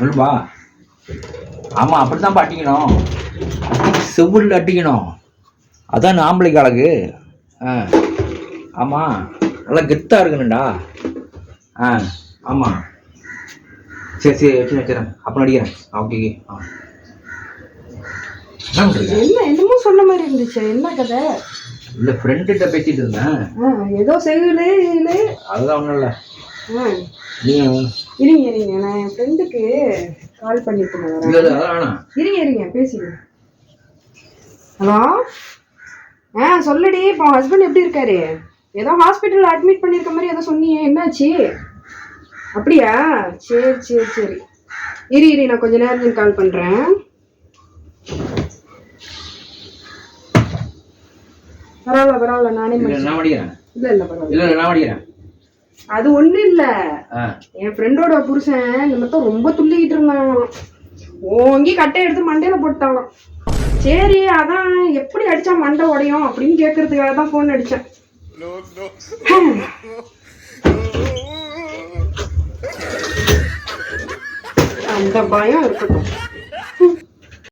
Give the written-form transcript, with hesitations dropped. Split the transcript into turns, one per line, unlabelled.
சொல்லுப்பா. ஆமாம், அப்படி தான்ப்பா அட்டிக்கணும். செவ்வொல்ல அட்டிக்கணும். அதான் ஆம்பளைக்கு அழகு. ஆமாம், நல்லா கெத்தாக இருக்கணும்டா. ஆமாம். சரி வச்சுறேன். அப்புறம் அடிக்கிறேன். ஓகே.
என்ன என்னமோ சொன்ன மாதிரி இருந்துச்சு, என்ன கதை?
இல்லை, ஃப்ரெண்டுகிட்ட பேசிட்டு இருந்தேன்.
ஏதோ செய்யலே.
அதுதான் ஒன்றும் இல்லை.
இருங்க, நான் என் ஃப்ரெண்டுக்கு கால் பண்ணிட்டு இருங்க பேசிடுங்க. ஹலோ. சொல்லுடி. இப்போ ஹஸ்பண்ட் எப்படி இருக்காரு? ஏதோ ஹாஸ்பிட்டலில் அட்மிட் பண்ணியிருக்க மாதிரி ஏதோ சொன்னீங்க, என்னாச்சு? அப்படியா? சரி. இரு, நான் கொஞ்ச நேரத்துக்கு கால் பண்ணுறேன். பரவாயில்ல, நானே
படிக்கிறேன்.
இல்லை பரவாயில்ல,
நான் படிக்கிறேன்.
அது ஒண்ணும் இல்ல. என் ஃப்ரெண்டோட புருஷன் இந்த மட்டும் ரொம்ப துள்ளிக்கிட்டு இருந்தாங்களாம். ஓங்கி கட்டை எடுத்து மண்டையில போட்டாங்களாம். சரி, அதான் எப்படி அடிச்சா மண்டை உடையும் அப்படின்னு கேட்கறதுக்காக தான் போன் அடிச்சேன். அந்த பயம் இருக்கட்டும்.